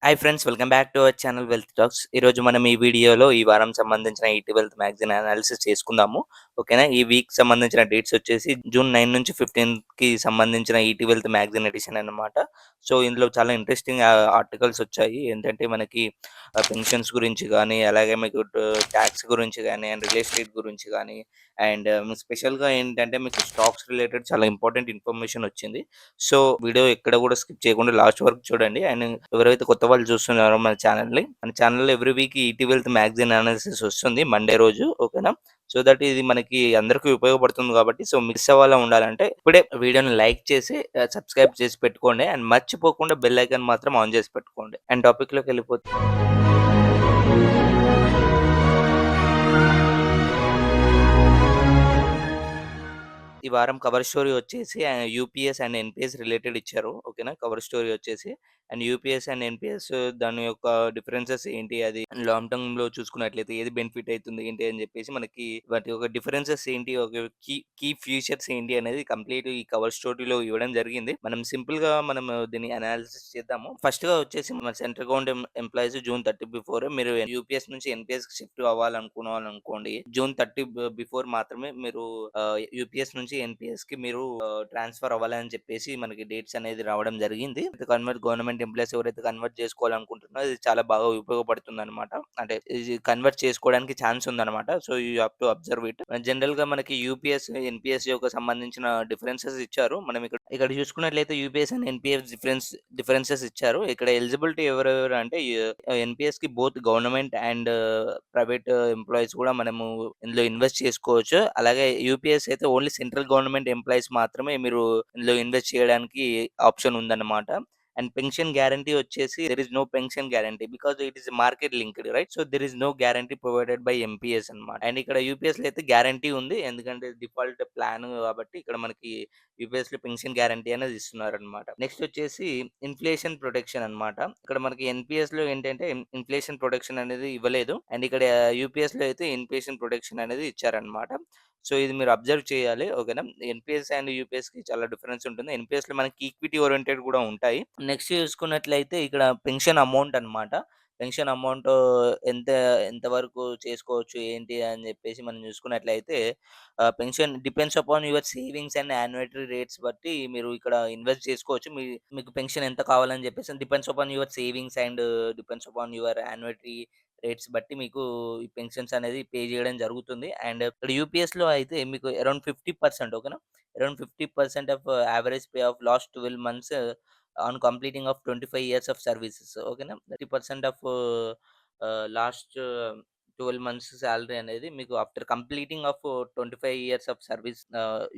Hi friends, welcome back to our channel wealth tax. ఈరోజు మనం ఈ వీడియోలో ఈ వారం సంబంధించిన ఈటీ వెల్త్ మ్యాగజైన్ అనాలిసిస్ చేసుకుందాము. ఓకేనా? ఈ వీక్ సంబంధించిన డేట్స్ వచ్చేసి జూన్ 9 నుంచి 15కి సంబంధించిన ఈటీ వెల్త్ మ్యాగజైన్ ఎడిషన్ అన్నమాట. సో ఇందులో చాలా ఇంట్రెస్టింగ్ ఆర్టికల్స్ వచ్చాయి. ఏంటంటే మనకి పెన్షన్స్ గురించి కానీ, అలాగే మీకు ట్యాక్స్ గురించి కానీ, అండ్ రియల్ ఎస్టేట్ గురించి కానీ, అండ్ స్పెషల్గా ఏంటంటే మీకు స్టాక్స్ రిలేటెడ్ చాలా ఇంపార్టెంట్ ఇన్ఫర్మేషన్ వచ్చింది. సో వీడియో ఎక్కడ కూడా స్కిప్ చేయకుండా లాస్ట్ వరకు చూడండి. అండ్ ఎవరైతే కొత్త వాళ్ళు చూస్తున్నారో మన ఛానల్‌లో ఎవ్రీ వీక్ ఈటీ వెల్త్ మ్యాగజైన్ అనాలిసిస్ వస్తుంది మండే రోజు. ఓకేనా? సో దట్ ఇది మనకి అందరికీ ఉపయోగపడుతుంది కాబట్టి, సో మిస్ అవ్వకుండా ఉండాలంటే ఇప్పుడే వీడియోని లైక్ చేసి సబ్స్క్రైబ్ చేసి పెట్టుకోండి. అండ్ మర్చిపోకుండా బెల్ ఐకాన్ మాత్రం ఆన్ చేసి పెట్టుకోండి. అండ్ టాపిక్‌లోకి వెళ్ళిపోతే ఈ వారం కవర్ స్టోరీ వచ్చేసి యూపీఎస్ అండ్ ఎన్‌పీఎస్ రిలేటెడ్ ఇచ్చారు. ఓకేనా? కవర్ స్టోరీ వచ్చేసి అండ్ యూపీఎస్ అండ్ ఎన్‌పీఎస్ దాని యొక్క డిఫరెన్సెస్ ఏంటి? అది లాంగ్ టర్మ్‌లో చూసుకున్నట్లయితే ఏది బెనిఫిట్ అయితుంది ఏంటి అని చెప్పేసి మనకి వాటి యొక్క డిఫరెన్సెస్ ఏంటి? ఒక కీ కీ ఫీచర్స్ ఏంటి అనేది కంప్లీట్ ఈ కవర్ స్టోరీలో ఇవ్వడం జరిగింది. మనం దీన్ని అనాలిసిస్ చేద్దాము. ఫస్ట్‌గా వచ్చేసి మన central government employees June 30 before మీరు యూపీఎస్ నుంచి ఎన్‌పీఎస్‌కి షిఫ్ట్ అవ్వాలనుకున్నారనుకోండి. జూన్ 30 బిఫోర్ మాత్రమే మీరు యూపీఎస్ నుంచి ఎన్‌పీఎస్‌కి మీరు ట్రాన్స్‌ఫర్ అవ్వాలని చెప్పేసి మనకి డేట్స్ అనేది రావడం జరిగింది. గవర్నమెంట్ ఎంప్లాయీస్ ఎవరైతే కన్వర్ట్ చేసుకోవాలనుకుంటున్నారో ఇది చాలా బాగా ఉపయోగపడుతుందన్నమాట. అంటే ఇది కన్వర్ట్ చేసుకోవడానికి ఛాన్స్ ఉందన్నమాట. So you have to observe it. జనరల్‌గా మనకి యూపీఎస్, ఎన్‌పీఎస్ యొక్క సంబంధించిన డిఫరెన్సెస్ ఇచ్చారు. మనం ఇక్కడ ఇక్కడ చూసుకున్నట్లయితే యూపీఎస్ అండ్ ఎన్‌పీఎస్ డిఫరెన్సెస్ ఇచ్చారు. ఇక్కడ ఎలిజిబిలిటీ ఎవరెవరు అంటే ఎన్‌పీఎస్‌కి both government and private employees కూడా మనము ఇందులో ఇన్వెస్ట్ చేసుకోవచ్చు. అలాగే యూపీఎస్ అయితే ఓన్లీ సెంట్రల్ గవర్నమెంట్ ఎంప్లాయీస్ మాత్రమే మీరు ఇందులో ఇన్వెస్ట్ చేయడానికి ఆప్షన్ ఉందన్నమాట. అండ్ పెన్షన్ గ్యారంటీ వచ్చేసి there is no pension guarantee because it is market linked, right? So there is no guarantee provided by NPS అన్నమాట. అండ్ ఇక్కడ యూపీఎస్ లో అయితే గ్యారంటీ ఉంది, ఎందుకంటే డిఫాల్ట్ ప్లాన్ కాబట్టి ఇక్కడ మనకి యూపీఎస్ లో పెన్షన్ గ్యారంటీ అనేది ఇస్తున్నారు అనమాట. నెక్స్ట్ వచ్చేసి ఇన్ఫ్లేషన్ ప్రొటెక్షన్ అన్నమాట. ఇక్కడ మనకి ఎన్పిఎస్ లో ఏంటంటే ఇన్ఫ్లేషన్ ప్రొటెక్షన్ అనేది ఇవ్వలేదు, అండ్ ఇక్కడ యూపీఎస్ లో అయితే ఇన్ఫ్లేషన్ ప్రొటెక్షన్ అనేది ఇచ్చారనమాట. సో ఇది మీరు అబ్జర్వ్ చేయాలి. ఓకేనా? ఎన్‌పీఎస్ అండ్ యూపీఎస్‌కి చాలా డిఫరెన్స్ ఉంటుంది. ఎన్‌పీఎస్‌లో మనకి ఈక్విటీ ఓరియెంటెడ్ కూడా ఉంటాయి. నెక్స్ట్ చూసుకున్నట్లయితే ఇక్కడ పెన్షన్ అమౌంట్ అన్నమాట. పెన్షన్ అమౌంట్ ఎంత ఎంత వరకు చేసుకోవచ్చు ఏంటి అని చెప్పేసి మనం చూసుకున్నట్లయితే pension depends upon your savings and annuity rates బట్టి మీరు ఇక్కడ ఇన్వెస్ట్ చేసుకోవచ్చు. మీకు పెన్షన్ ఎంత కావాలని చెప్పేసి depends upon your savings and depends upon your annuity rates బట్టి మీకు ఈ పెన్షన్స్ అనేది పే చేయడం జరుగుతుంది. అండ్ ఇక్కడ యూపీఎస్‌లో అయితే మీకు అరౌండ్ 50%, ఓకేనా? Around 50% of average pay of last 12 months on completing of 25 years of services. ఓకేనా? 30% ఆఫ్ లాస్ట్ 12 మంత్స్ సాలరీ అనేది మీకు after completing of 25 years of service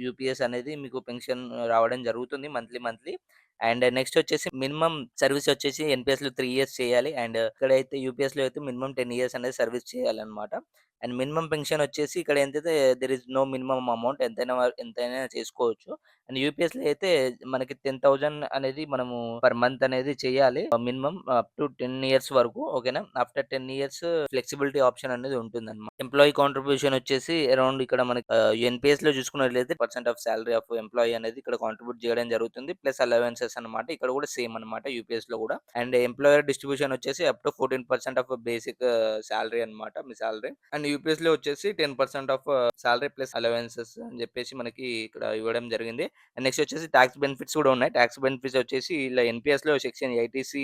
UPS అనేది మీకు పెన్షన్ రావడం జరుగుతుంది మంత్లీ. అండ్ నెక్స్ట్ వచ్చేసి మినిమమ్ సర్వీస్ వచ్చేసి ఎన్‌పీఎస్‌లో 3 ఇయర్స్ చేయాలి. అండ్ ఇక్కడైతే యూపీఎస్‌లో అయితే మినిమమ్ 10 ఇయర్స్ అనేది సర్వీస్ చేయాలన్నమాట. అండ్ మినిమమ్ పెన్షన్ వచ్చేసి ఇక్కడ ఏంటైతే there is no minimum amount, ఎంతైనా చేసుకోవచ్చు. అండ్ యూపీఎస్‌లో అయితే మనకి 10,000 అనేది మనము పర్ మంత్ అనేది చేయాలి. మినిమమ్ అప్ టు 10 ఇయర్స్ వరకు. ఓకేనా? ఆఫ్టర్ 10 ఇయర్స్ ఫ్లెక్సిబిలిటీ ఆప్షన్ అనేది ఉంటుందన్నమాట. ఎంప్లాయీ కాంట్రిబ్యూషన్ వచ్చేసి అరౌండ్ ఇక్కడ మనకి ఎన్‌పీఎస్‌లో చూసుకున్నట్లయితే percent of salary of employee అనేది ఇక్కడ కాంట్రిబ్యూట్ చేయడం జరుగుతుంది. ప్లస్ అలవెన్సెస్ అన్నమాట. ఇక్కడ కూడా సేమ్ అన్నమాట యూపీఎస్‌లో కూడా. అండ్ ఎంప్లాయర్ డిస్ట్రిబ్యూషన్ వచ్చేసి up to 14% of basic salary అన్నమాట, మీ సాలరీ. అండ్ యూపీఎస్‌లో వచ్చేసి 10% ఆఫ్ సాలరీ ప్లస్ అలవెన్సెస్ అని చెప్పేసి మనకి ఇక్కడ ఇవ్వడం జరిగింది. అండ్ నెక్స్ట్ వచ్చేసి టాక్స్ బెనిఫిట్స్ కూడా ఉన్నాయి. టాక్స్ బెనిఫిట్స్ వచ్చేసి ఇలా ఎన్‌పీఎస్‌లో section 80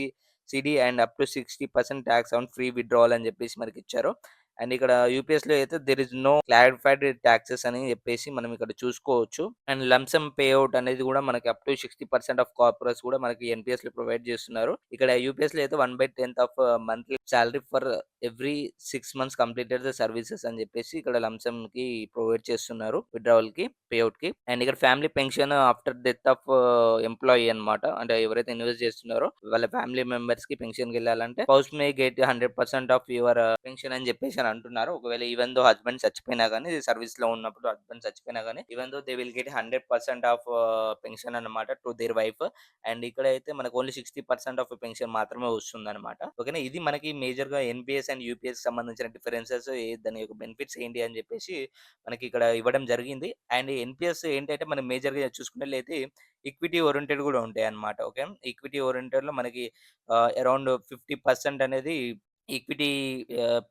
CD and up to 60% tax on free withdrawal అని చెప్పేసి మనకి ఇచ్చారు. అండ్ ఇక్కడ యూపీఎస్‌లో అయితే there is no clarified taxes అని చెప్పేసి మనం ఇక్కడ చూసుకోవచ్చు. అండ్ లంసమ్ పే ఔట్ అనేది కూడా మనకి అప్ టు 60% ఆఫ్ కార్పొరేట్స్ కూడా మనకి ఎన్‌పీఎస్‌లో ప్రొవైడ్ చేస్తున్నారు. ఇక్కడ యూపీఎస్‌లో అయితే 1/10 of monthly salary for every 6 months completed the services అని చెప్పేసి ఇక్కడ లంసమ్‌కి ప్రొవైడ్ చేస్తున్నారు విత్‌డ్రావల్‌కి, పే ఔట్‌కి. అండ్ ఇక్కడ family pension after death of employee అన్నమాట. అంటే ఎవరైతే ఇన్వెస్ట్ చేస్తున్నారో వాళ్ళ ఫ్యామిలీ మెంబర్స్‌కి పెన్షన్‌కి వెళ్ళాలంటే spouse may get 100% of your pension అని చెప్పేసి అని అంటున్నారు. ఒకవేళ ఈవెన్ దో హస్బెండ్ చచ్చిపోయినా గానీ, సర్వీస్‌లో ఉన్నప్పుడు హస్బెండ్ చచ్చిపోయినా గానీ, even though they will get 100% of pension అన్నమాట టు దేర్ వైఫ్. అండ్ ఇక్కడైతే మనకు ఓన్లీ 60% ఆఫ్ పెన్షన్ మాత్రమే వస్తుందన్నమాట. ఓకేనా? ఇది మనకి మేజర్‌గా ఎన్‌పీఎస్ అండ్ యూపీఎస్‌కి సంబంధించిన డిఫరెన్సెస్ దాని యొక్క బెనిఫిట్స్ ఏంటి అని జెప్పేసి మనకిక్కడ ఇవ్వడం జరిగింది. అండ్ ఎన్‌పీఎస్ ఏంటంటే మనం మేజర్‌గా చూసుకున్నట్లయితే ఈక్విటీ ఓరియెంటెడ్ గూడా ఉంటాయన్నమాట. ఓకే. ఈక్విటీ ఓరియెంటెడ్‌లో మనకి అరౌండ్ 50% అనేది ఈక్విటీ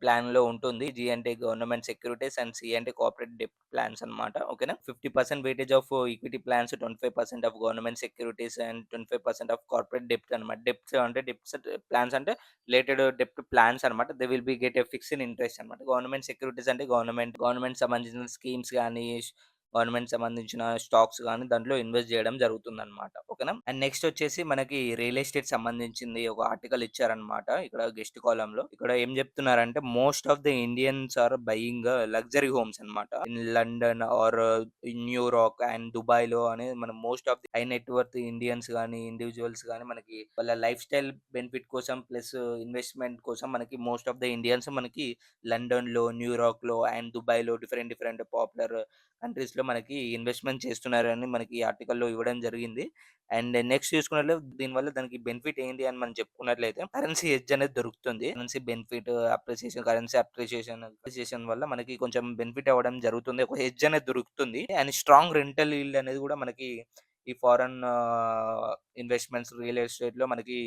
ప్లాన్‌లో ఉంటుంది. జీ అంటే గవర్నమెంట్ సెక్యూరిటీస్ అండ్ సి అంటే కార్పొరేట్ డెబ్ట్ ప్లాన్స్ అన్నమాట. ఓకేనా. 50% weightage of equity plans, 25% of government securities and 25% of corporate డెబ్ట్ అన్నమాట. డెబ్ట్స్ ప్లాన్స్ అంటే రిలేటెడ్ డెబ్ట్ ప్లాన్స్ అన్నమాట. They will be get a fixed interest అన్నమాట. గవర్నమెంట్ సెక్యూరిటీస్ అంటే గవర్నమెంట్ సంబంధించిన స్కీమ్స్ గాని, గవర్నమెంట్ సంబంధించిన స్టాక్స్ గాని దాంట్లో ఇన్వెస్ట్ చేయడం జరుగుతుందన్నమాట. ఓకేనా. అండ్ నెక్స్ట్ వచ్చేసి మనకి రియల్ ఎస్టేట్ సంబంధించింది ఒక ఆర్టికల్ ఇచ్చారన్నమాట. ఇక్కడ గెస్ట్ కాలమ్‌లో. ఇక్కడ ఏం చెప్తున్నారంటే most of the Indians are buying luxury homes అన్నమాట. In London or in New York and దుబాయ్‌లో అనేది మనం most of the high net worth Indians గాని, ఇండివిడ్యువల్స్ గాని మనకి వాళ్ళ లైఫ్ స్టైల్ బెనిఫిట్ కోసం ప్లస్ ఇన్వెస్ట్‌మెంట్ కోసం మనకి మోస్ట్ ఆఫ్ ది ఇండియన్స్ మనకి లండన్‌లో, న్యూయార్క్‌లో అండ్ దుబాయ్‌లో డిఫరెంట్ పాపులర్ కంట్రీస్‌లో మనకి ఇన్వెస్ట్‌మెంట్ చేస్తున్నారని మనకి ఈ ఆర్టికల్‌లో ఇవ్వడం జరిగింది. అండ్ నెక్స్ట్ చూసుకున్నట్లయితే దీనివల్ల దానికి బెనిఫిట్ ఏంటి అని మనం చెప్పుకున్నట్లయితే కరెన్సీ హెడ్జ్ అనేది దొరుకుతుంది. కరెన్సీ అప్రిసియేషన్ వల్ల మనకి కొంచెం బెనిఫిట్ అవ్వడం జరుగుతుంది. ఒక హెడ్జ్ అనేది దొరుకుతుంది. అండ్ స్ట్రాంగ్ రెంటల్ ఈల్డ్ అనేది కూడా మనకి ఈ ఫారెన్ ఇన్వెస్ట్‌మెంట్స్ రియల్ ఎస్టేట్‌లో మనకి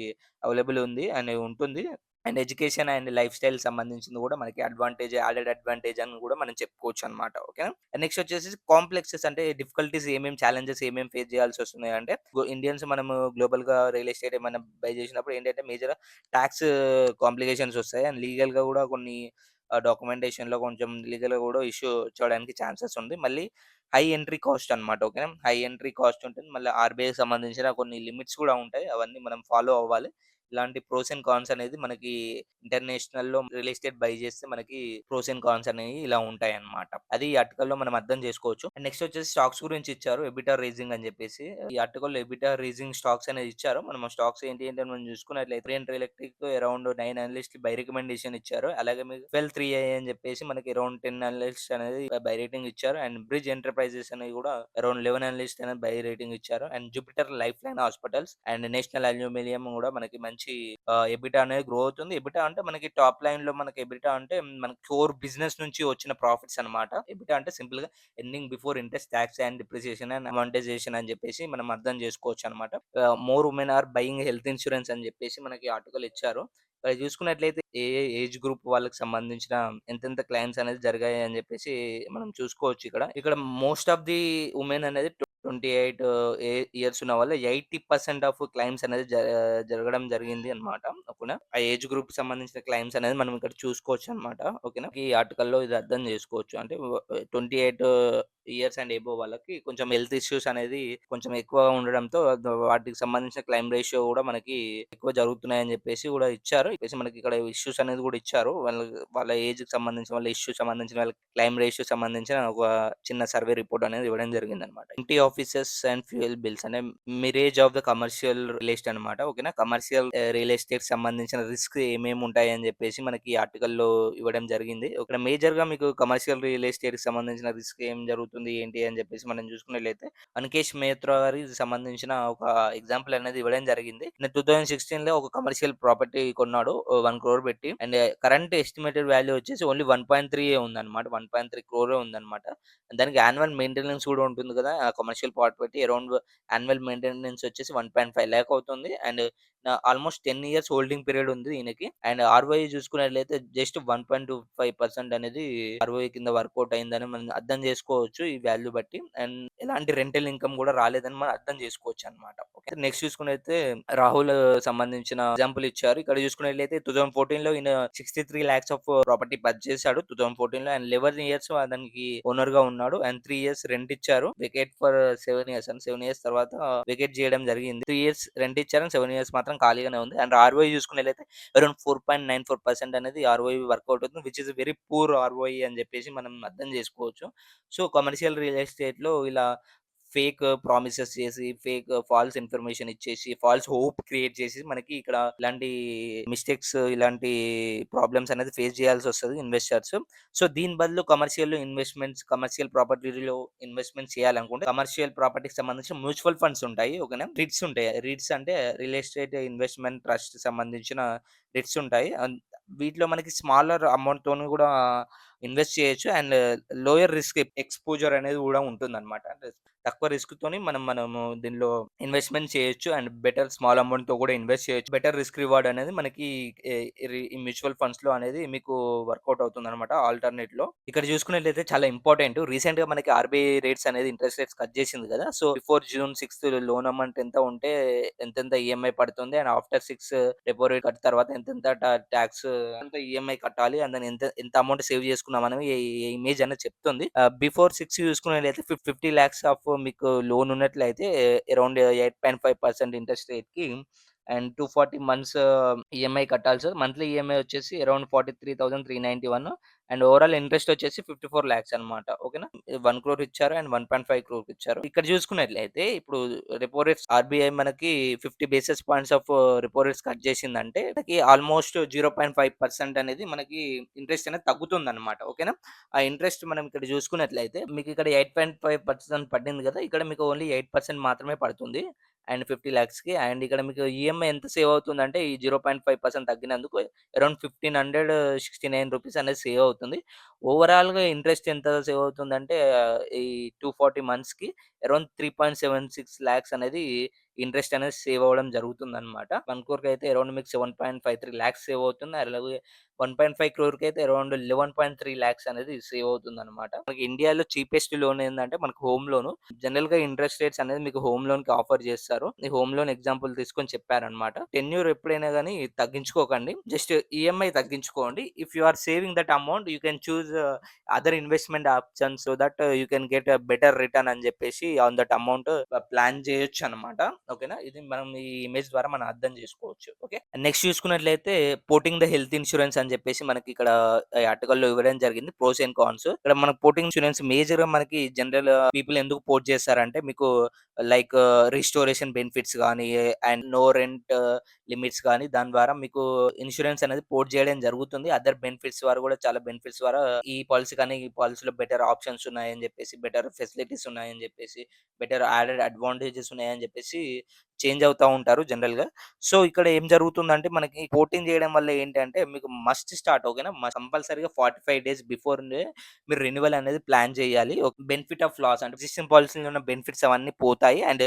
అవైలబుల్ ఉంది అండ్ ఉంటుంది. And education and life style సంబంధించింది కూడా మనకి యాడెడ్ అడ్వాంటేజ్ అని కూడా మనం చెప్పుకోవచ్చనమాట. ఓకేనా. నెక్స్ట్ వచ్చేసి కాంప్లెక్సెస్ అంటే డిఫికల్టీస్ ఛాలెంజెస్ ఏమేమి ఫేస్ చేయాల్సి వస్తున్నాయి అంటే ఇండియన్స్ మనము గ్లోబల్‌గా రియల్ ఎస్టేట్ ఏమైనా బై చేసినప్పుడు ఏంటంటే మేజర్‌గా టాక్స్ కాంప్లికేషన్స్ వస్తాయి. అండ్ లీగల్‌గా కూడా కొన్ని డాక్యుమెంటేషన్‌లో కొంచెం లీగల్‌గా కూడా ఇష్యూ వచ్చడానికి ఛాన్సెస్ ఉంది. మళ్ళీ హై ఎంట్రీ కాస్ట్ అన్నమాట. ఓకేనా. హై ఎంట్రీ కాస్ట్ ఉంటుంది. మళ్ళీ ఆర్‌బీఐకి సంబంధించిన కొన్ని లిమిట్స్ కూడా ఉంటాయి. అవన్నీ మనం ఫాలో అవ్వాలి. ఇలాంటి ప్రోస్ అండ్ కాన్స్ అనేది మనకి ఇంటర్నేషనల్‌లో రియల్ ఎస్టేట్ బై చేస్తే మనకి ప్రోస్ అండ్ కాన్స్ అనేవి ఇలా ఉంటాయన్నమాట. అది ఈ ఆర్టికల్‌లో మనం అర్థం చేసుకోవచ్చు. అండ్ నెక్స్ట్ వచ్చేసి స్టాక్స్ గురించి ఇచ్చారు. ఎబిటా రైజింగ్ అని చెప్పేసి. ఈ ఆర్టికల్‌లో ఎబిటా రైజింగ్ స్టాక్స్ అనేది ఇచ్చారు. మనం స్టాక్స్ ఏంటి ఏంటి అని మనం చూసుకున్నట్లయితే ఓరియంట్ ఎలక్ట్రిక్ అరౌండ్ 9 అనలిస్ట్‌లు బై రికమెండేషన్ ఇచ్చారు. అలాగే మీకు 12 అని చెప్పేసి మనకి అరౌండ్ 10 అనలిస్ట్ అనేది బై రేటింగ్ ఇచ్చారు. అండ్ బ్రిడ్జ్ ఎంటర్‌ప్రైజెస్ అనేవి కూడా అరౌండ్ 11 అనలిస్ట్ అనేది బై రేటింగ్ ఇచ్చారు. And Jupiter Life Line Hospitals and National Aluminium కూడా మనకి మంచి ఎబిటా అనేది గ్రో అవుతుంది. ఎబిటా అంటే మనకి టాప్ లైన్‌లో మనకి ఎబిటా అంటే మన కోర్ బిజినెస్ నుంచి వచ్చిన ప్రాఫిట్స్ అన్నమాట. ఎబిటా అంటే సింపుల్‌గా earning before interest, tax and depreciation and amortization అని చెప్పేసి మనం అర్థం చేసుకోవచ్చన్నమాట. More women are buying health insurance అని చెప్పేసి మనకి ఆర్టికల్ ఇచ్చారు. ఇక్కడ చూసుకున్నట్లయితే ఏ ఏజ్ గ్రూప్ వాళ్ళకి సంబంధించిన ఎంతెంత క్లెయిమ్స్ అనేది జరిగాయి అని చెప్పేసి మనం చూసుకోవచ్చు ఇక్కడ. ఇక్కడ మోస్ట్ ఆఫ్ ది వుమెన్ అనేది 28 ఇయర్స్ ఉన్న వాళ్ళు 80% ఆఫ్ క్లెయిమ్స్ అనేది జరగడం జరిగింది అన్నమాట. ఓకేనా. ఆ ఏజ్ గ్రూప్‌కి సంబంధించిన క్లెయిమ్స్ అనేది మనం ఇక్కడ చూసుకోవచ్చన్నమాట. ఓకేనా. ఈ ఆర్టికల్‌లో ఇది అర్థం చేసుకోవచ్చు. అంటే 28 ఇయర్స్ అండ్ అబోవ్ వాళ్ళకి కొంచెం హెల్త్ ఇష్యూస్ అనేది కొంచెం ఎక్కువగా ఉండడంతో వాటికి సంబంధించిన క్లెయిమ్ రేషియో కూడా మనకి ఎక్కువ జరుగుతున్నాయని చెప్పేసి కూడా ఇచ్చారు. చెప్పేసి మనకి ఇక్కడ ఇష్యూస్ అనేది కూడా ఇచ్చారు. వాళ్ళ ఏజ్‌కి సంబంధించిన వాళ్ళ ఇష్యూ సంబంధించిన వాళ్ళ క్లెయిమ్ రేషియో సంబంధించిన ఒక చిన్న సర్వే రిపోర్ట్ అనేది ఇవ్వడం జరిగిందనమాట. Empty offices and fuel bills అంటే mirage of the commercial real estate అనమాట. ఓకేనా. కమర్షియల్ రియల్ ఎస్టేట్ సంబంధించిన రిస్క్ ఏమేమి ఉంటాయి అని చెప్పేసి మనకి ఈ ఆర్టికల్‌లో ఇవ్వడం జరిగింది. ఇక్కడ మేజర్‌గా మీకు కమర్షియల్ రియల్ ఎస్టేట్‌కి సంబంధించిన రిస్క్ ఏం జరుగుతుంది ఏంటి అని చెప్పేసి మనం చూసుకున్నట్లయితే అనికేష్ మేత్రా గారికి సంబంధించిన ఒక ఎగ్జాంపుల్ అనేది ఇవ్వడం జరిగింది. 2016లో ఒక కమర్షియల్ ప్రాపర్టీ కొన్నాడు 1 క్రోర్ పెట్టి. అండ్ కరెంట్ ఎస్టిమేటెడ్ వాల్యూ వచ్చేసి ఓన్లీ 1.3 ఉందన్నమాట. 1.3 క్రోరే ఉందన్నమాట. దానికి యాన్యువల్ మెయింటెనెన్స్ కూడా ఉంటుంది కదా! ఆ commercial property around annual maintenance వచ్చేసి 1.5 లాక్ అవుతుంది. And almost 10 years holding period ఉంది ఈయనకి. అండ్ ఆర్‌ఓఐ చూసుకున్నట్లయితే జస్ట్ 1.25% అనేది ఆర్‌ఓఐ కింద వర్కౌట్ అయిందని మనం అర్థం చేసుకోవచ్చు ఈ వాల్యూ బట్టి. అండ్ ఎలాంటి రెంటల్ ఇన్‌కమ్ కూడా రాలేదని మనం అర్థం చేసుకోవచ్చన్నమాట. ఓకే. నెక్స్ట్ చూసుకున్నట్లయితే రాహుల్ సంబంధించిన ఎగ్జాంపుల్ ఇచ్చారు. ఇక్కడ చూసుకున్నట్లయితే 2014లో ఈయన 63 లాక్స్ ఆఫ్ ప్రాపర్టీ పర్చేజ్ చేశాడు 2014లో. అండ్ 11 ఇయర్స్ దానికి ఓనర్‌గా ఉన్నాడు. అండ్ 3 ఇయర్స్ రెంట్ ఇచ్చారు. Vacate for 7 years and 7 years తర్వాత వెకేట్ చేయడం జరిగింది. 3 ఇయర్స్ రెంట్ ఇచ్చారు. అండ్ 7 ఇయర్స్ మాత్రం ఖాళీగానే ఉంది. అండ్ ఆర్‌ఓఐ చూసుకున్నట్లయితే అరౌండ్ 4.94% అనేది ఆర్‌ఓఐ వర్కౌట్ అవుతుంది. Which is very poor ROI అని చెప్పేసి మనం అర్థం చేసుకోవచ్చు. సో, కమర్షియల్ రియల్ ఎస్టేట్‌లో ఇలా ఫేక్ ప్రామిసెస్ చేసి, ఫేక్ ఫాల్స్ ఇన్ఫర్మేషన్ ఇచ్చేసి, ఫాల్స్ హోప్ క్రియేట్ చేసి మనకి ఇక్కడ ఇలాంటి మిస్టేక్స్, ఇలాంటి ప్రాబ్లమ్స్ అనేది ఫేస్ చేయాల్సొస్తది ఇన్వెస్టర్స్. సో, దీని బదులు కమర్షియల్ ప్రాపర్టీలో ఇన్వెస్ట్‌మెంట్ చేయాలనుకుంటే కమర్షియల్ ప్రాపర్టీకి సంబంధించిన మ్యూచువల్ ఫండ్స్ ఉంటాయి. ఓకేనా. రిట్స్ ఉంటాయి. రిట్స్ అంటే రియల్ ఎస్టేట్ ఇన్వెస్ట్‌మెంట్ ట్రస్ట్ సంబంధించిన రిట్స్ ఉంటాయి. వీటిలో మనకి స్మాలర్ అమౌంట్‌తోని గూడా ఇన్వెస్ట్ చేయొచ్చు. అండ్ లోయర్ రిస్క్ ఎక్స్‌పోజర్ అనేది గూడా ఉంటుందనమాట. అంటే తక్కువ రిస్క్‌తోని మనము దీనిలో ఇన్వెస్ట్‌మెంట్ చేయొచ్చు. అండ్ బెటర్ స్మాల్ అమౌంట్‌తో కూడా ఇన్వెస్ట్ చేయొచ్చు. బెటర్ రిస్క్ రివార్డ్ అనేది మనకి ఎ ఈ మ్యూచువల్ ఫండ్స్‌లో అనేది మీకు వర్కౌట్ అవుతుందనమాట ఆల్టర్‌నేట్‌లో. ఇక్కడ చూసుకున్నట్లయితే చాలా ఇంపార్టెంట్. రీసెంట్‌గా మనకి ఆర్‌బీఐ రేట్స్ అనేది ఇంట్రెస్ట్ రేట్స్ కట్ చేసింది కదా! So, before June 6 loan amount ఎంత ఉంటే ఎంతెంత ఈఎంఐ పడుతుంది. And after 6 repo rate cut తర్వాత ఎంతెంత టాక్స్ ఎంత ఈఎంఐ కట్టాలి. అండ్ దాన్ని ఎంత ఎంత అమౌంట్ సేవ్ చేసుకున్నామని ఈ ఇమేజ్ అనేది చెప్తుంది. బిఫోర్ 6 చూసుకున్నట్లయితే 50 లాక్స్ ఆఫ్ మీకు లోన్ ఉన్నట్లయితే అరౌండ్ 8.5% ఇంట్రెస్ట్ రేట్‌కి అండ్ 240 మంత్స్ ఈఎంఐ కట్టాలి సార్. మంత్లీ ఈఎంఐ వచ్చేసి అరౌండ్ 43,391 అండ్ ఓవరాల్ ఇంట్రెస్ట్ వచ్చేసి 54 లాక్స్ అనమాట. ఓకేనా? 1,00,00,000 ఇచ్చారు అండ్ 1.5 ఇచ్చారు. ఇక్కడ చూసుకున్నట్లయితే ఇప్పుడు రెపో రేట్స్ ఆర్‌బీఐ మనకి 50 basis points of repo rates cut చేసిందంటే మనకి ఆల్‌మోస్ట్ 0.5% అనేది మనకి ఇంట్రెస్ట్ అనేది తగ్గుతుందన్నమాట. ఓకేనా? ఆ ఇంట్రెస్ట్ మనం ఇక్కడ చూసుకున్నట్లయితే మీకు ఇక్కడ 8.5% పడింది కదా! ఇక్కడ మీకు ఓన్లీ 8% మాత్రమే పడుతుంది. అండ్ 50 లాక్స్‌కి అండ్ ఇక్కడ మీకు ఈఎంఐ ఎంత సేవ్ అవుతుందంటే ఈ 0.5% తగ్గినందుకు అరౌండ్ రూ. 1,569 అనేది సేవ్ అవుతుంది. ఓవరాల్‌గా ఇంట్రెస్ట్ ఎంత సేవ్ అవుతుందంటే ఈ 240 మంత్స్‌కి అరౌండ్ 3.76 లాక్స్ అనేది ఇంట్రెస్ట్ అనేది సేవ్ అవ్వడం జరుగుతుందనమాట. 1 అయితే అరౌండ్ మీకు 7.53 లాక్స్ సేవ్ అవుతుంది. అలాగే 1.5 అయితే అరౌండ్ 11.3 లాక్స్ అనేది సేవ్ అవుతుందనమాట. మనకి ఇండియాలో చీపెస్ట్ లోన్ ఏందంటే మనకు హోమ్ లోను. జనరల్‌గా ఇంట్రెస్ట్ రేట్స్ అనేది మీకు హోమ్ లోన్‌కి ఆఫర్ చేస్తారు. ఈ హోమ్ లోన్ ఎగ్జాంపుల్ తీసుకొని చెప్పారనమాట. టెన్యూర్ ఎప్పుడైనా గాని తగ్గించుకోకండి. జస్ట్ ఈఎంఐ తగ్గించుకోండి. If you are saving that amount you can choose other investment options so that you can get a better return అని చెప్పేసి ఆన్ దట్ అమౌంట్ ప్లాన్ చేయొచ్చనమాట. ఓకేనా? ఇది మనం ఈ ఇమేజ్ ద్వారా మనం అర్థం చేసుకోవచ్చు. ఓకే. నెక్స్ట్ చూసుకున్నట్లయితే పోర్టింగ్ ద హెల్త్ ఇన్స్యూరెన్స్ అని చెప్పేసి మనకి ఇక్కడ ఈ ఆర్టికల్‌లో ఇవ్వడం జరిగింది. Pros and cons. ఇక్కడ మన పోర్టింగ్ ఇన్స్యూరెన్స్ మేజర్‌గా మనకి జనరల్ పీపుల్ ఎందుకు పోర్ట్ చేస్తారంటే మీకు లైక్ రిస్టోరేషన్ బెనిఫిట్స్ గాని అండ్ నో రెంట్ లిమిట్స్ గాని దాని ద్వారా మీకు ఇన్స్యూరెన్స్ అనేది పోర్ట్ చేయడం జరుగుతుంది. అదర్ బెనిఫిట్స్ ద్వారా కూడా చాలా బెనిఫిట్స్ ద్వారా ఈ పాలిసీ కానీ ఈ పాలిసీలో బెటర్ ఆప్షన్స్ ఉన్నాయని చెప్పేసి, బెటర్ ఫెసిలిటీస్ ఉన్నాయని చెప్పేసి, బెటర్ యాడెడ్ అడ్వాంటేజెస్ ఉన్నాయని చెప్పేసి చేంజ్ అవుతా ఉంటారు జనరల్‌గా. సో, ఇక్కడ ఏం జరుగుతుందంటే మనకి పోర్టింగ్ చేయడం వల్ల ఏంటంటే మీకు మస్ట్ స్టార్ట్ ఓకేనా. కంపల్సరీగా 45 డేస్ బిఫోర్‌నే మీరు రెన్యువల్ అనేది ప్లాన్ చేయాలి. ఒక బెనిఫిట్ ఆఫ్ లాస్ అంటే ఎగ్జిస్టింగ్ పాలిసీలో ఉన్న బెనిఫిట్స్ అవన్నీ పోతాయి. అండ్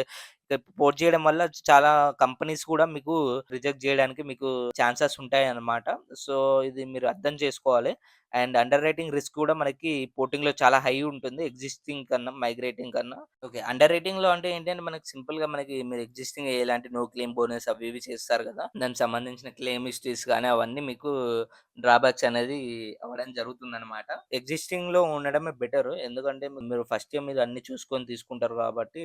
పోర్ట్ చేయడం వల్ల చాలా కంపెనీస్ కూడా మీకు రిజెక్ట్ చేయడానికి మీకు ఛాన్సెస్ ఉంటాయన్నమాట. సో, ఇది మీరు అర్థం చేసుకోవాలి. అండ్ అండర్ రైటింగ్ రిస్క్ కూడా మనకి పోర్టింగ్‌లో చాలా హై ఉంటుంది. ఎగ్జిస్టింగ్ కన్నా, మైగ్రేటింగ్ కన్నా. ఓకే. అండర్ రైటింగ్‌లో అంటే ఏంటంటే మనకి సింపుల్‌గా మనకి మీరు ఎగ్జిస్టింగ్ ఎలాంటి నో క్లెయిమ్ బోనస్ అవి ఇవి చేస్తారు కదా! దానికి సంబంధించిన క్లెయిమ్ హిస్టరీస్ గాని అవన్నీ మీకు డ్రాబ్యాక్స్ అనేది అవ్వడం జరుగుతుందనమాట. ఎగ్జిస్టింగ్‌లో ఉండడమే బెటరు. ఎందుకంటే మీరు ఫస్ట్ టైమ్ మీరు అన్నీ చూసుకొని తీసుకుంటారు కాబట్టి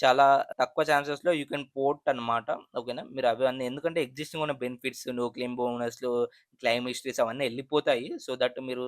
చాలా తక్కువ ఛాన్సెస్‌లో యూ కెన్ పోర్ట్ అనమాట. ఓకేనా? మీరు అవన్నీ ఎందుకంటే ఎగ్జిస్టింగ్ ఉన్న బెనిఫిట్స్, నో క్లెయిమ్ బోనస్‌లు, క్లెయిమ్ హిస్టరీస్ అవన్నీ ఎళ్ళిపోతాయి. సో దట్ మీరు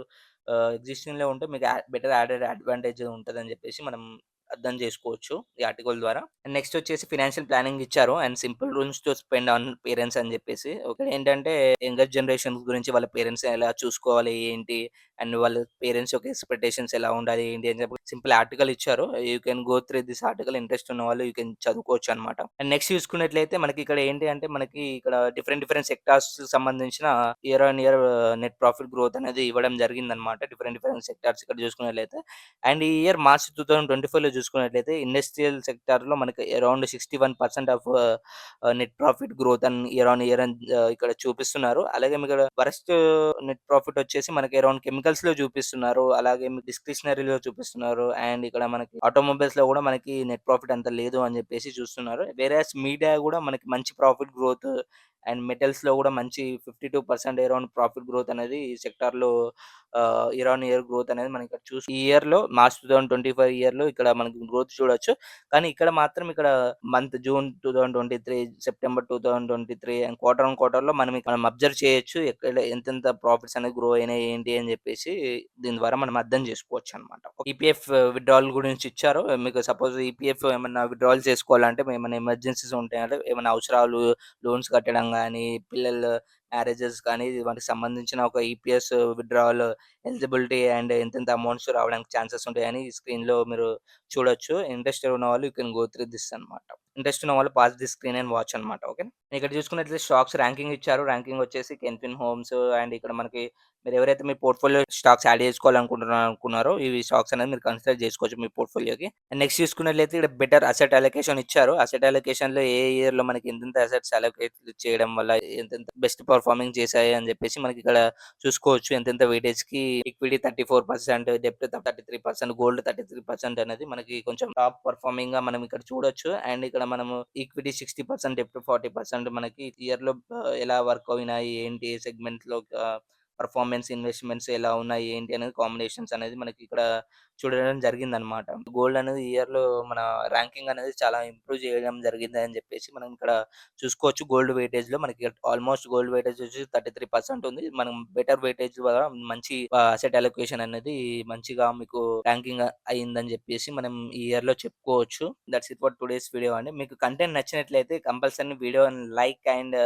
ఎగ్జిస్టింగ్‌లో ఉంటే మీకు బెటర్ యాడెడ్ అడ్వాంటేజ్ ఉంటదని చెప్పేసి మనం అర్థం చేసుకోవచ్చు ఈ ఆర్టికల్ ద్వారా. అండ్ నెక్స్ట్ వచ్చేసి ఫైనాన్షియల్ ప్లానింగ్ ఇచ్చారు. And simple rules to spend on parents అని చెప్పేసి. ఓకే. ఏంటంటే యంగర్ జనరేషన్ గురించి వాళ్ళ పేరెంట్స్ ఎలా చూసుకోవాలి ఏంటి? అండ్ వాళ్ళ పేరెంట్స్ యొక్క ఎక్స్‌పెక్టేషన్స్ ఎలా ఉండాలి ఏంటి అని చెప్పి సింపుల్ ఆర్టికల్ ఇచ్చారు. You can go through this article interest ఉన్నవాళ్ళు యూ కెన్ చదువుకోవచ్చనమాట. అండ్ నెక్స్ట్ చూసుకున్నట్లయితే మనకి ఇక్కడ ఏంటి అంటే మనకి ఇక్కడ డిఫరెంట్ డిఫరెంట్ సెక్టార్స్‌కి సంబంధించిన year on year net profit growth అనేది ఇవ్వడం జరిగిందనమాట. డిఫరెంట్ డిఫరెంట్ సెక్టార్స్ ఇక్కడ చూసుకున్నట్లయితే. అండ్ ఈ ఇయర్ మార్చ్ 2025లో చూసుకున్నట్లయితే ఇండస్ట్రియల్ సెక్టార్‌లో మనకి around 61% of net profit growth అని ఇయర్ ఆన్ ఇయర్ అని ఇక్కడ చూపిస్తున్నారు. అలాగే మీకు వరస్ట్ నెట్ ప్రాఫిట్ వచ్చేసి మనకి అరౌండ్ కెమికల్స్‌లో చూపిస్తున్నారు. అలాగే మీకు డిస్క్రిషనరీలో చూపిస్తున్నారు. అండ్ ఇక్కడ మనకి ఆటోమొబైల్స్‌లో కూడా మనకి నెట్ ప్రాఫిట్ అంత లేదు అని చెప్పేసి చూస్తున్నారు. వేరేయాస్ మీడియా కూడా మనకి మంచి ప్రాఫిట్ గ్రోత్ అండ్ మెటల్స్‌లో కూడా మంచి 52% అరౌండ్ ప్రాఫిట్ గ్రోత్ అనేది ఈ సెక్టార్‌లో ఇయర్ ఆన్ ఇయర్ గ్రోత్ అనేది మనం ఇక్కడ ఈ ఇయర్‌లో మార్చ్ 2025 ఇయర్‌లో ఇక్కడ మనకి గ్రోత్ చూడొచ్చు. కానీ ఇక్కడ మాత్రం ఇక్కడ month June 2023, September 2023 and quarter on క్వార్టర్‌లో మనం అబ్జర్వ్ చేయొచ్చు. ఎక్కడ ఎంతెంత ప్రాఫిట్స్ అనేవి గ్రో అయినాయి ఏంటి అని చెప్పేసి దీని ద్వారా మనం అర్థం చేసుకోవచ్చనమాట. ఈపీఎఫ్ విత్‌డ్రావల్ గురించి ఇచ్చారు. మీకు సపోజ్ ఈపీఎఫ్ ఏమన్నా విత్‌డ్రావల్ చేసుకోవాలంటే ఏమన్నా ఎమర్జెన్సీస్ ఉంటాయంటే ఏమన్నా అవసరాలు లోన్స్ కట్టడం గానీ, పిల్లల మ్యారేజెస్ కానీ వాటికి సంబంధించిన ఒక ఈపీఎస్ విత్‌డ్రావల్ ఎలిజిబిలిటీ అండ్ ఎంతెంత అమౌంట్స్ రావడానికి ఛాన్సెస్ ఉంటాయని స్క్రీన్‌లో మీరు చూడొచ్చు. ఇంట్రెస్టెడ్ ఉన్నవాళ్ళు you can go through this అనమాట. ఇంట్రెస్ట్ ఉన్న వాళ్ళు pause the screen and watch అనమాట. ఓకే. ఇక్కడ చూసుకున్నట్లయితే స్టాక్స్ ర్యాంకింగ్ ఇచ్చారు. ర్యాంకింగ్ వచ్చేసి కెన్ఫిన్ హోమ్స్ అండ్ ఇక్కడ మనకి మీరెవరైతే మీ పోర్ట్‌ఫోలియో స్టాక్స్ యాడ్ చేసుకోవాలనుకుంటున్నారో ఇవి స్టాక్స్ అనేది మీరు కన్సిడర్ చేసుకోవచ్చు మీ పోర్ట్‌ఫోలియోకి. అండ్ నెక్స్ట్ చూసుకున్నట్లయితే ఇక్కడ బెటర్ అసెట్ అలొకేషన్ ఇచ్చారు. అసెట్ అలొకేషన్‌లో ఏ ఇయర్‌లో మనకి ఎంతెంత అసెట్స్ అలొకేట్ చేయడం వల్ల ఎంతెంత బెస్ట్ పెర్ఫార్మింగ్ చేశాయి అని చెప్పేసి మనకిక్కడ చూసుకోవచ్చు. ఎంతెంత వెయిటేజ్‌కి ఈక్విటీ 34%, డెబ్ట్ 33%, గోల్డ్ 33% అనేది మనకి కొంచెం టాప్ పెర్ఫార్మింగ్‌గా మనం ఇక్కడ చూడొచ్చు. అండ్ ఇక్కడ మనము ఈక్విటీ 60%, డెబ్ట్ 40% మనకి ఇయర్‌లో ఎలా వర్క్ అయినాయి, ఏంటి ఏ సెగ్మెంట్‌లో పెర్ఫార్మెన్స్, ఇన్వెస్ట్‌మెంట్స్ ఎలా ఉన్నాయి, ఏంటి అనేది కాంబినేషన్స్ అనేది మనకి ఇక్కడ చూడడం జరిగిందనమాట. గోల్డ్ అనేది ఈ ఇయర్‌లో మన ర్యాంకింగ్ అనేది చాలా ఇంప్రూవ్ చేయడం జరిగింది అని చెప్పేసి మనం ఇక్కడ చూసుకోవచ్చు. గోల్డ్ వెయిటేజ్‌లో మనకి ఆల్‌మోస్ట్ గోల్డ్ వెయిటేజ్ వచ్చి 33% ఉంది. మనం బెటర్ వెయిటేజ్ వల్ల మంచి అసెట్ అలొకేషన్ అనేది మంచిగా మీకు ర్యాంకింగ్ అయిందని చెప్పేసి మనం ఈ ఇయర్‌లో చెప్పుకోవచ్చు. That's it for today's video అండి. మీకు కంటెంట్ నచ్చినట్లయితే కంపల్సరీ వీడియోని లైక్ అండ్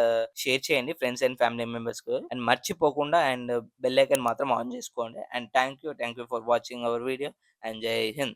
షేర్ చేయండి ఫ్రెండ్స్ అండ్ ఫ్యామిలీ మెంబర్స్‌కు. అండ్ మర్చిపోకుండా అండ్ బెల్ ఐకాన్ మాత్రం ఆన్ చేసుకోండి. And thank you for watching our video and జై హింద్.